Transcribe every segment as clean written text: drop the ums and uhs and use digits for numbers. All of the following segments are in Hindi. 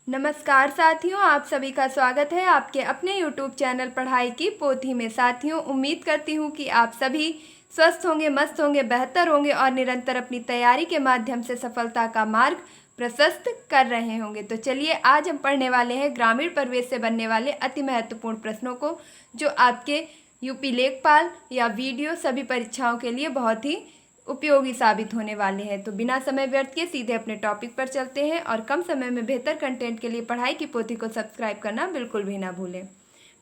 नमस्कार साथियों, आप सभी का स्वागत है आपके अपने YouTube चैनल पढ़ाई की पोथी में। साथियों, उम्मीद करती हूँ कि आप सभी स्वस्थ होंगे, मस्त होंगे, बेहतर होंगे और निरंतर अपनी तैयारी के माध्यम से सफलता का मार्ग प्रशस्त कर रहे होंगे। तो चलिए, आज हम पढ़ने वाले हैं ग्रामीण परिवेश से बनने वाले अति महत्वपूर्ण प्रश्नों को, जो आपके यूपी लेखपाल या वीडियो सभी परीक्षाओं के लिए बहुत ही उपयोगी साबित होने वाले हैं। तो बिना समय व्यर्थ किए सीधे अपने टॉपिक पर चलते हैं और कम समय में बेहतर कंटेंट के लिए पढ़ाई की पोथी को सब्सक्राइब करना बिल्कुल भी ना भूलें।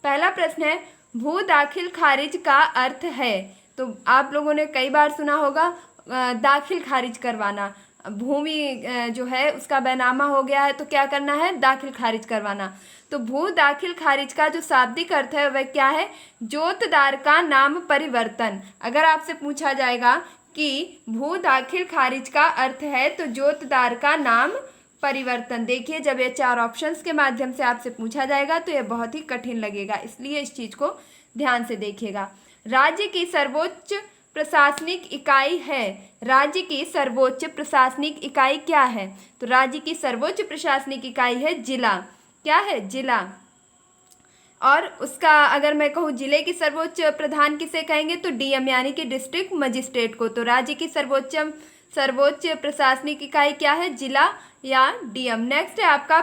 पहला प्रश्न है, भू दाखिल खारिज का अर्थ है। तो आप लोगों ने कई बार सुना होगा दाखिल खारिज करवाना। भूमि जो है उसका बैनामा हो गया है, तो क्या करना है? दाखिल खारिज करवाना। तो भू दाखिल खारिज का जो शाब्दिक अर्थ है वह क्या है? जोतदार का नाम परिवर्तन। अगर आपसे पूछा जाएगा कि भू दाखिल खारिज का अर्थ है तो जोतदार का नाम परिवर्तन। देखिए, जब ये चार ऑप्शंस के माध्यम से आपसे पूछा जाएगा तो ये बहुत ही कठिन लगेगा, इसलिए इस चीज को ध्यान से देखिएगा। राज्य की सर्वोच्च प्रशासनिक इकाई है। राज्य की सर्वोच्च प्रशासनिक इकाई क्या है? तो राज्य की सर्वोच्च प्रशासनिक इकाई है जिला। क्या है? जिला। और उसका अगर मैं कहूँ जिले की सर्वोच्च प्रधान किसे कहेंगे तो डीएम यानी कि डिस्ट्रिक्ट मजिस्ट्रेट को। तो राज्य की सर्वोच्च प्रशासनिक इकाई क्या है? जिला या डीएम। नेक्स्ट है आपका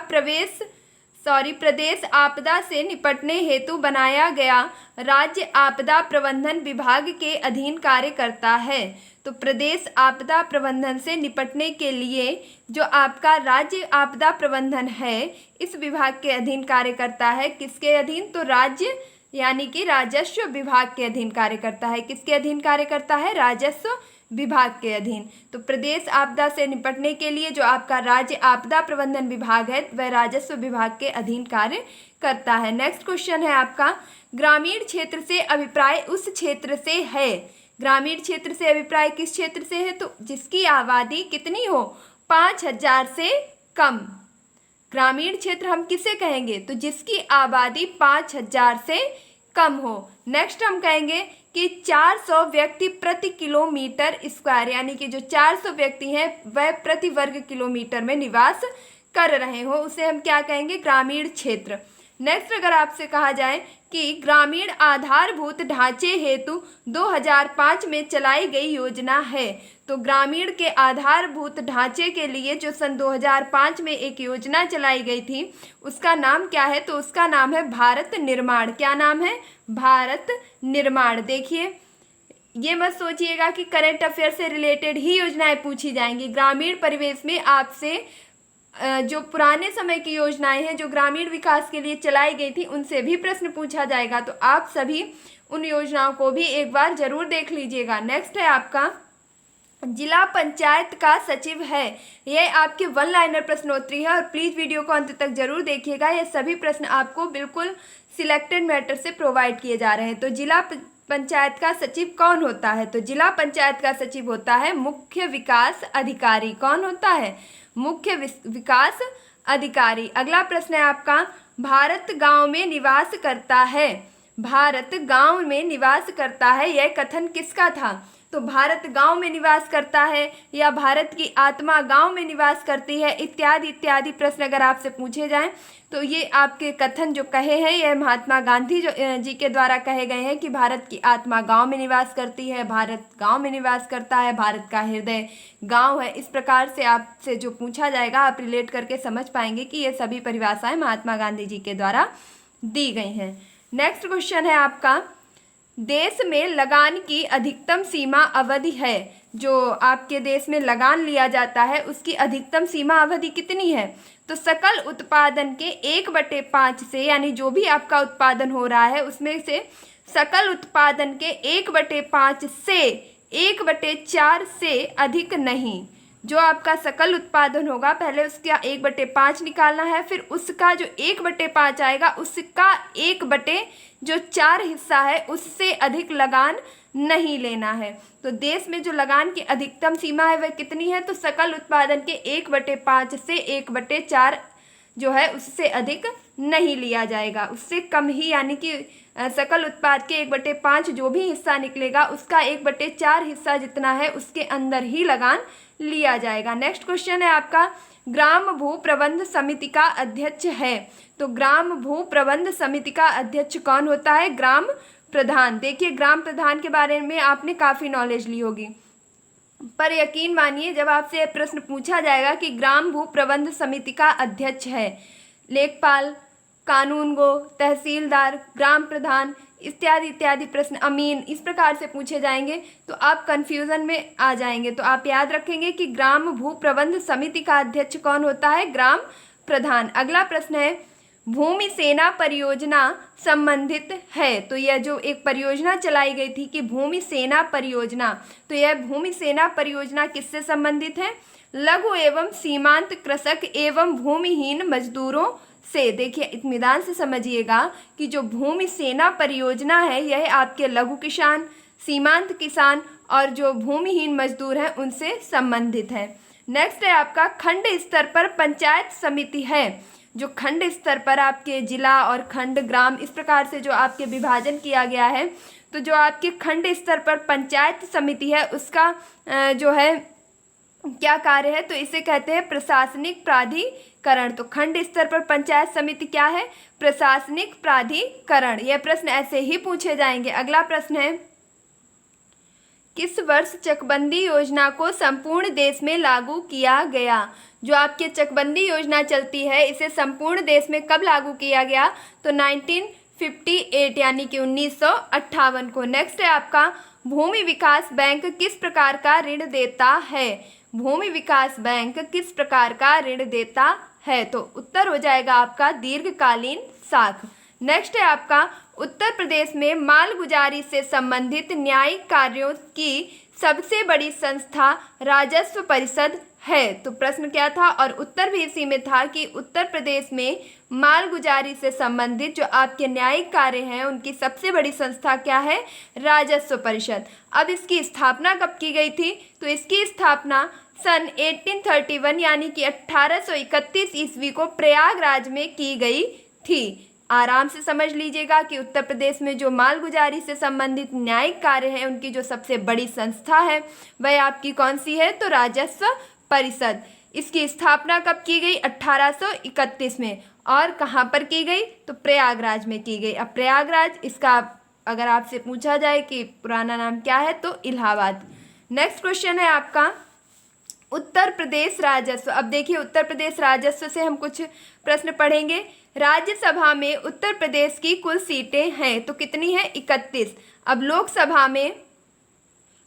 प्रदेश आपदा से निपटने हेतु बनाया गया राज्य आपदा प्रबंधन विभाग के अधीन कार्य करता है। तो प्रदेश आपदा प्रबंधन से निपटने के लिए जो आपका राज्य आपदा प्रबंधन है इस विभाग के अधीन कार्य करता है। किसके अधीन? तो राज्य यानी कि राजस्व विभाग के अधीन कार्य करता है। किसके अधीन कार्य करता है? राजस्व विभाग के अधीन। तो प्रदेश आपदा से निपटने के लिए जो आपका राज्य आपदा प्रबंधन विभाग है वह राजस्व विभाग के अधीन कार्य करता है। नेक्स्ट क्वेश्चन है आपका, ग्रामीण क्षेत्र से अभिप्राय उस क्षेत्र से है। ग्रामीण क्षेत्र से अभिप्राय किस क्षेत्र से है? तो जिसकी आबादी कितनी हो? 5,000 से कम। ग्रामीण क्षेत्र हम किसे कहेंगे? तो जिसकी आबादी 5,000 से कम हो। नेक्स्ट हम कहेंगे कि 400 व्यक्ति प्रति किलोमीटर स्क्वायर, यानी कि जो 400 व्यक्ति हैं वह प्रति वर्ग किलोमीटर में निवास कर रहे हो, उसे हम क्या कहेंगे? ग्रामीण क्षेत्र। नेक्स्ट अगर आपसे कहा जाए कि ग्रामीण आधारभूत ढांचे हेतु 2005 में चलाई गई योजना है। तो ग्रामीण के आधारभूत ढांचे के लिए जो सन 2005 में एक योजना चलाई गई थी उसका नाम क्या है? तो उसका नाम है भारत निर्माण। क्या नाम है? भारत निर्माण। देखिए, ये मत सोचिएगा कि करंट अफेयर से रिलेटेड ही योजनाएं पूछी जाएंगी। ग्रामीण परिवेश में आपसे जो पुराने समय की योजनाएं हैं जो ग्रामीण विकास के लिए चलाई गई थी उनसे भी प्रश्न पूछा जाएगा। तो आप सभी उन योजनाओं को भी एक बार जरूर देख लीजिएगा। नेक्स्ट है आपका, जिला पंचायत का सचिव है। यह आपके वन लाइनर प्रश्नोत्तरी है और प्लीज वीडियो को अंत तक जरूर देखिएगा। ये सभी प्रश्न आपको बिल्कुल सिलेक्टेड मैटर से प्रोवाइड किए जा रहे हैं। तो जिला पंचायत का सचिव कौन होता है? तो जिला पंचायत का सचिव होता है मुख्य विकास अधिकारी। कौन होता है? मुख्य विकास अधिकारी। अगला प्रश्न है आपका, भारत गांव में निवास करता है। भारत गांव में निवास करता है, यह कथन किसका था? तो भारत गांव में निवास करता है या भारत की आत्मा गांव में निवास करती है, इत्यादि इत्यादि प्रश्न अगर आपसे पूछे जाएं तो ये आपके कथन जो कहे हैं यह महात्मा गांधी जी के द्वारा कहे गए हैं कि भारत की आत्मा गांव में निवास करती है, भारत गांव में निवास करता है, भारत का हृदय गांव है। इस प्रकार से आपसे जो पूछा जाएगा आप रिलेट करके समझ पाएंगे कि ये सभी परिभाषाएं महात्मा गांधी जी के द्वारा दी गई हैं। नेक्स्ट क्वेश्चन है आपका, देश में लगान की अधिकतम सीमा अवधि है। जो आपके देश में लगान लिया जाता है उसकी अधिकतम सीमा अवधि कितनी है? तो सकल उत्पादन के 1/5 से, यानी जो भी आपका उत्पादन हो रहा है उसमें से सकल उत्पादन के 1/5 से 1/4 से अधिक नहीं। जो आपका सकल उत्पादन होगा पहले उसका 1/5 निकालना है, फिर उसका जो 1/5 आएगा उसका 1/4 हिस्सा है उससे अधिक लगान नहीं लेना है। तो देश में जो लगान की अधिकतम सीमा है वह कितनी है? तो सकल उत्पादन के 1/5 से 1/4 जो है उससे अधिक नहीं लिया जाएगा, उससे कम ही, यानी कि सकल उत्पाद के 1/5 जो भी हिस्सा निकलेगा उसका 1/4 हिस्सा जितना है उसके अंदर ही लगान लिया जाएगा। नेक्स्ट क्वेश्चन है आपका, ग्राम भू प्रबंध समिति का अध्यक्ष है? तो ग्राम भू प्रबंध समिति का अध्यक्ष कौन होता है? ग्राम प्रधान। देखिए, ग्राम प्रधान के बारे में आपने काफ़ी नॉलेज ली होगी, पर यकीन मानिए जब आपसे प्रश्न पूछा जाएगा कि ग्राम भू प्रबंध समिति का अध्यक्ष है, लेखपाल, कानूनगो, तहसीलदार, ग्राम प्रधान इत्यादि इत्यादि प्रश्न, अमीन, इस प्रकार से पूछे जाएंगे तो आप कंफ्यूजन में आ जाएंगे। तो आप याद रखेंगे कि ग्राम भू प्रबंध समिति का अध्यक्ष कौन होता है? ग्राम प्रधान। अगला प्रश्न है, भूमि सेना परियोजना संबंधित है? तो यह जो एक परियोजना चलाई गई थी कि भूमि सेना परियोजना, तो यह भूमि सेना परियोजना किससे संबंधित है? लघु एवं सीमांत कृषक एवं भूमिहीन मजदूरों से। देखिए, इत्मीनान से समझिएगा कि जो भूमि सेना परियोजना है यह आपके लघु किसान, सीमांत किसान और जो भूमिहीन मजदूर हैं उनसे संबंधित है। नेक्स्ट है आपका खंड स्तर पर पंचायत समिति है। जो खंड स्तर पर आपके जिला और खंड, ग्राम, इस प्रकार से जो आपके विभाजन किया गया है, तो जो आपके खंड स्तर पर पंचायत समिति है उसका जो है क्या कार्य है? तो इसे कहते हैं प्रशासनिक प्राधिकरण। तो खंड स्तर पर पंचायत समिति क्या है? प्रशासनिक प्राधिकरण। यह प्रश्न ऐसे ही पूछे जाएंगे। अगला प्रश्न है, किस वर्ष चकबंदी योजना को संपूर्ण देश में लागू किया गया? जो आपके चकबंदी योजना चलती है इसे संपूर्ण देश में कब लागू किया गया? तो 1958 यानी कि 1958 को। नेक्स्ट है आपका, भूमि विकास बैंक किस प्रकार का ऋण देता है? भूमि विकास बैंक किस प्रकार का ऋण देता है? तो उत्तर हो जाएगा आपका दीर्घकालीन साख। नेक्स्ट है आपका, उत्तर प्रदेश में मालगुजारी से संबंधित न्यायिक कार्यों की सबसे बड़ी संस्था राजस्व परिषद है। तो प्रश्न क्या था? और उत्तर भी इसी में था कि उत्तर प्रदेश में मालगुजारी से संबंधित जो आपके न्यायिक कार्य हैं उनकी सबसे बड़ी संस्था क्या है? राजस्व परिषद। अब इसकी स्थापना कब की गई थी? तो इसकी स्थापना सन 1831 यानी कि 1831 ईस्वी को प्रयागराज में की गई थी। आराम से समझ लीजिएगा कि उत्तर प्रदेश में जो मालगुजारी से संबंधित न्यायिक कार्य है उनकी जो सबसे बड़ी संस्था है वह आपकी कौन सी है? तो राजस्व परिषद। इसकी स्थापना कब की गई? 1831 में। और कहाँ पर की गई? तो प्रयागराज में की गई। अब प्रयागराज, इसका अगर आपसे पूछा जाए कि पुराना नाम क्या है तो इलाहाबाद। नेक्स्ट क्वेश्चन है आपका, उत्तर प्रदेश राजस्व। अब देखिए, उत्तर प्रदेश राजस्व से हम कुछ प्रश्न पढ़ेंगे। राज्यसभा में उत्तर प्रदेश की कुल सीटें हैं तो कितनी है? 31। अब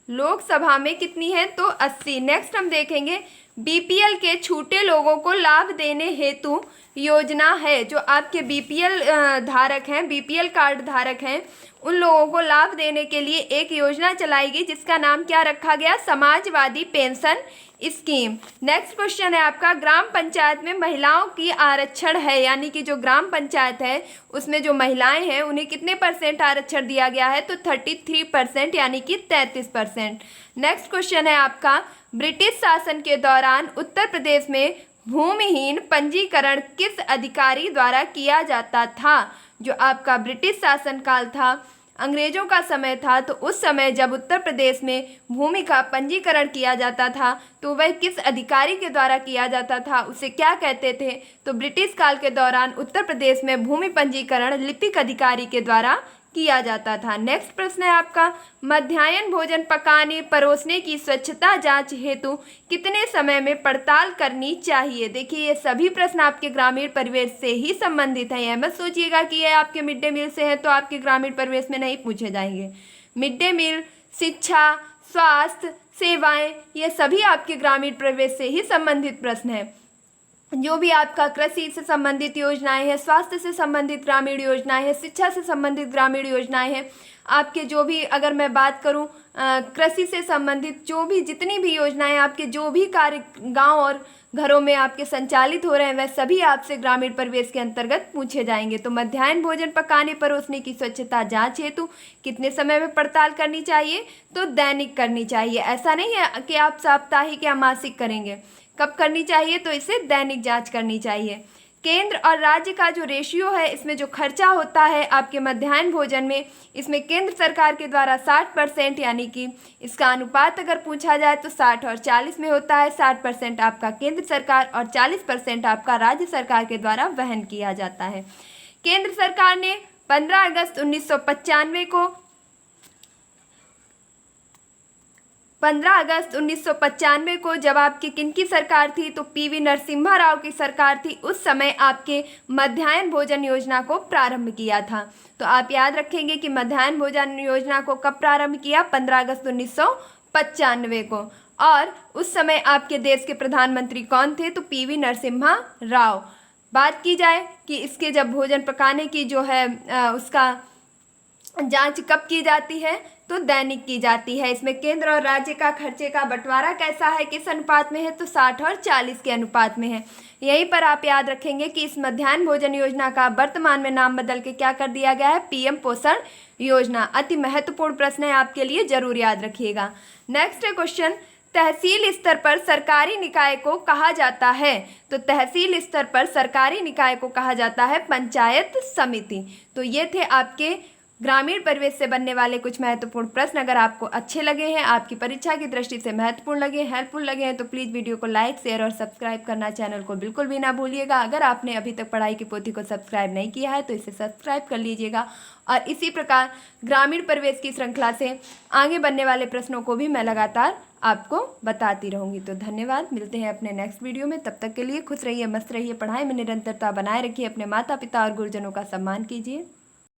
लोकसभा में कितनी है? तो 80। नेक्स्ट हम देखेंगे, बीपीएल के छूटे लोगों को लाभ देने हेतु योजना है। जो आपके बीपीएल धारक हैं, बीपीएल कार्ड धारक हैं, उन लोगों को लाभ देने के लिए एक योजना चलाई गई जिसका नाम क्या रखा गया? Samajwadi pension scheme. Next question है आपका, ग्राम पंचायत में महिलाओं की आरक्षण है, यानी कि जो ग्राम पंचायत है उसमें जो महिलाएं हैं उन्हें कितने % आरक्षण दिया गया है? तो 33% यानी कि 33%। नेक्स्ट क्वेश्चन है आपका, ब्रिटिश शासन के दौरान उत्तर प्रदेश में भूमिहीन पंजीकरण किस अधिकारी द्वारा किया जाता था? जो आपका ब्रिटिश शासन काल था, अंग्रेजों का समय था, तो उस समय जब उत्तर प्रदेश में भूमि का पंजीकरण किया जाता था तो वह किस अधिकारी के द्वारा किया जाता था? उसे क्या कहते थे? तो ब्रिटिश काल के दौरान उत्तर प्रदेश में भूमि पंजीकरण लिपिक अधिकारी के द्वारा किया जाता था। नेक्स्ट प्रश्न है आपका, मध्याह्न भोजन पकाने परोसने की स्वच्छता जांच हेतु कितने समय में पड़ताल करनी चाहिए? देखिए, ये सभी प्रश्न आपके ग्रामीण परिवेश से ही संबंधित हैं। यह मत सोचिएगा कि ये आपके मिड डे मील से है तो आपके ग्रामीण परिवेश में नहीं पूछे जाएंगे। मिड डे मील, शिक्षा, स्वास्थ्य सेवाएं, ये सभी आपके ग्रामीण परिवेश से ही संबंधित प्रश्न हैं। जो भी आपका कृषि से संबंधित योजनाएं हैं, स्वास्थ्य से संबंधित ग्रामीण योजनाएं हैं, शिक्षा से संबंधित ग्रामीण योजनाएं हैं, आपके जो भी, अगर मैं बात करूं कृषि से संबंधित जो भी जितनी भी योजनाएं, आपके जो भी कार्य गांव और घरों में आपके संचालित हो रहे हैं वह सभी आपसे ग्रामीण परिवेश के अंतर्गत पूछे जाएंगे। तो मध्याह्न भोजन पकाने परोसने की स्वच्छता जांच हेतु कितने समय में पड़ताल करनी चाहिए? तो दैनिक करनी चाहिए। ऐसा नहीं है कि आप साप्ताहिक या मासिक करेंगे। कब करनी चाहिए? तो इसे दैनिक जांच करनी चाहिए। केंद्र और राज्य का जो रेशियो है, इसमें जो खर्चा होता है आपके मध्याह्न भोजन में, इसमें केंद्र सरकार के द्वारा 60%, यानी कि इसका अनुपात अगर पूछा जाए तो 60 और 40 में होता है। 60% आपका केंद्र सरकार और 40% आपका राज्य सरकार के द्वारा वहन किया जाता है। केंद्र सरकार ने 15 अगस्त 1995 को 15 अगस्त 1995 को जब आपकी किनकी सरकार थी, तो पीवी नरसिम्हा राव की सरकार थी, उस समय आपके मध्याह्न भोजन योजना को प्रारंभ किया था। तो आप याद रखेंगे कि मध्याह्न भोजन योजना को कब प्रारंभ किया, 15 अगस्त 1995 को। और उस समय आपके देश के प्रधानमंत्री कौन थे, तो पीवी नरसिम्हा राव। बात की जाए कि इसके जब भोजन पकाने की जो है उसका जांच कब की जाती है, तो दैनिक की जाती है। इसमें केंद्र और राज्य का खर्चे का बंटवारा कैसा है, किस अनुपात में है, तो 60 और 40 के अनुपात में है। यहीं पर आप याद रखेंगे कि इस मध्याह्न भोजन योजना का वर्तमान में नाम बदल के क्या कर दिया गया है, पीएम पोषण योजना। अति महत्वपूर्ण प्रश्न है आपके लिए, जरूर याद रखिएगा। नेक्स्ट है क्वेश्चन, तहसील स्तर पर सरकारी निकाय को कहा जाता है, तो तहसील स्तर पर सरकारी निकाय को कहा जाता है पंचायत समिति। तो ये थे आपके ग्रामीण परिवेश से बनने वाले कुछ महत्वपूर्ण प्रश्न। अगर आपको अच्छे लगे हैं, आपकी परीक्षा की दृष्टि से महत्वपूर्ण लगे, हेल्पफुल लगे हैं, तो प्लीज़ वीडियो को लाइक, शेयर और सब्सक्राइब करना चैनल को बिल्कुल भी ना भूलिएगा। अगर आपने अभी तक पढ़ाई की पोथी को सब्सक्राइब नहीं किया है तो इसे सब्सक्राइब कर लीजिएगा। और इसी प्रकार ग्रामीण परिवेश की श्रृंखला से आगे बनने वाले प्रश्नों को भी मैं लगातार आपको बताती रहूँगी। तो धन्यवाद, मिलते हैं अपने नेक्स्ट वीडियो में। तब तक के लिए खुश रहिए, मस्त रहिए, पढ़ाई में निरंतरता बनाए रखिए, अपने माता पिता और गुरुजनों का सम्मान कीजिए।